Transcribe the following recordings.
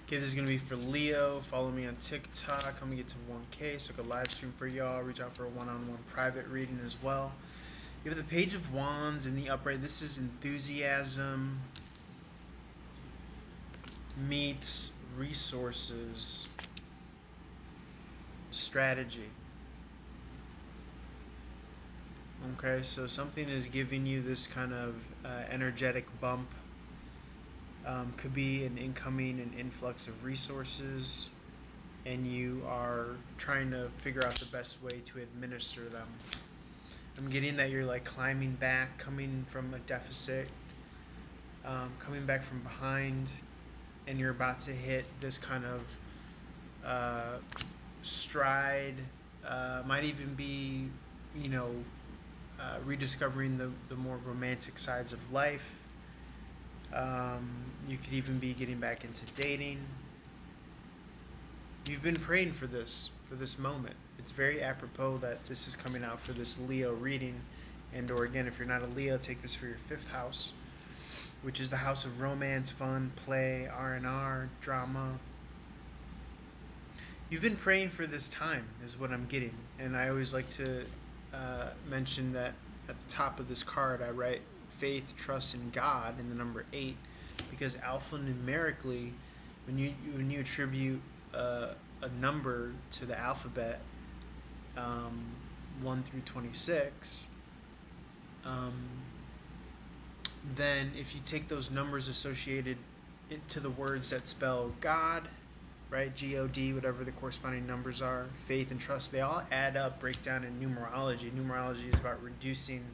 Okay, this is going to be for Leo. Follow me on TikTok. I'm going to get to 1K so I can live stream for y'all. Reach out for a one-on-one private reading as well. You have the Page of Wands in the upright. This is enthusiasm meets resources, strategy. Okay, so something is giving you this kind of energetic bump. Could be an incoming and influx of resources, and you are trying to figure out the best way to administer them. I'm getting that you're like climbing back, coming from a deficit, coming back from behind, and you're about to hit this kind of stride. Might even be, rediscovering the more romantic sides of life. You could even be getting back into dating. You've been praying for this moment. It's very apropos that this is coming out for this Leo reading. And or again, if you're not a Leo, take this for your 5th house, which is the house of romance, fun, play, R&R, drama. You've been praying for this time is what I'm getting. And I always like to mention that at the top of this card I write faith, trust in God, and the number 8, because alphanumerically, when you attribute a number to the alphabet, 1 through 26, then if you take those numbers associated to the words that spell God, right, God, whatever the corresponding numbers are, faith and trust, they all add up, break down in numerology. Numerology is about reducing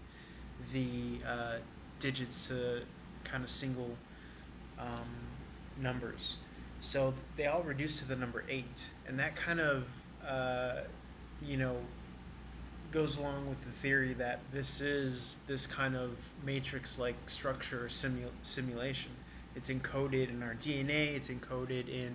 the digits to kind of single numbers. So they all reduce to the number 8, and that kind of goes along with the theory that this is this kind of matrix-like structure or simulation. It's encoded in our DNA, it's encoded in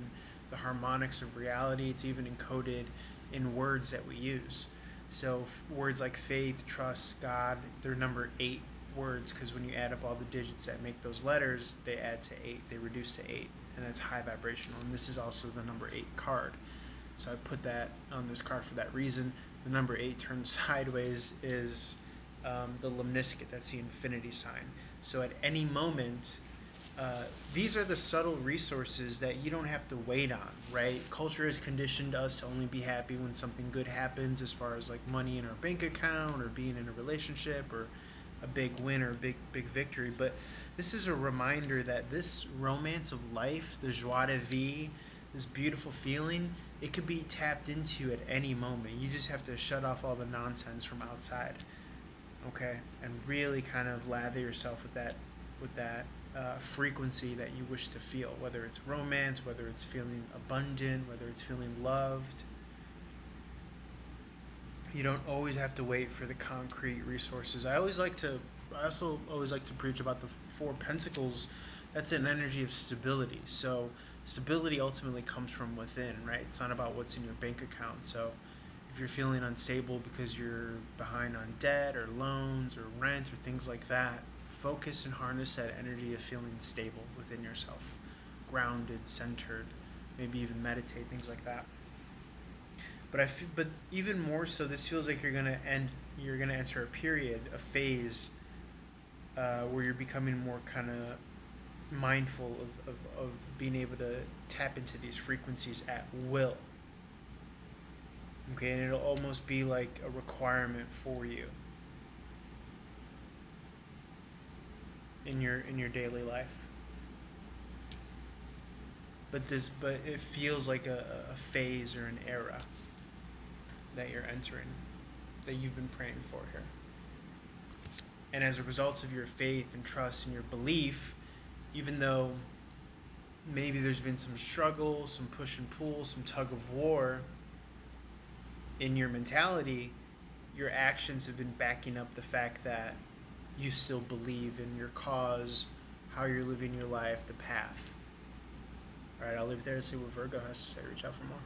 the harmonics of reality, it's even encoded in words that we use. So words like faith, trust, God, they're number 8 words, because when you add up all the digits that make those letters, they add to 8, they reduce to 8, and that's high vibrational. And this is also the number 8 card, so I put that on this card for that reason. The number 8 turned sideways is the lemniscate, that's the infinity sign. So at any moment, these are the subtle resources that you don't have to wait on, right? Culture has conditioned us to only be happy when something good happens, as far as like money in our bank account or being in a relationship or a big win or a big victory. But this is a reminder that this romance of life, the joie de vivre, this beautiful feeling, it could be tapped into at any moment. You just have to shut off all the nonsense from outside, okay, and really kind of lather yourself with that frequency that you wish to feel, whether it's romance, whether it's feeling abundant, whether it's feeling loved. You don't always have to wait for the concrete resources. I also always like to preach about the 4 Pentacles. That's an energy of stability. So stability ultimately comes from within, right? It's not about what's in your bank account. So if you're feeling unstable because you're behind on debt or loans or rent or things like that, focus and harness that energy of feeling stable within yourself, grounded, centered, maybe even meditate, things like that. But even more so, this feels like you're gonna enter a period, a phase, where you're becoming more kind of mindful of being able to tap into these frequencies at will. Okay, and it'll almost be like a requirement for you in your daily life. But it feels like a phase or an era that you're entering, that you've been praying for here. And as a result of your faith and trust and your belief, even though maybe there's been some struggle, some push and pull, some tug of war in your mentality, your actions have been backing up the fact that you still believe in your cause, how you're living your life, the path. All right, I'll leave it there to see what Virgo has to say. Reach out for more.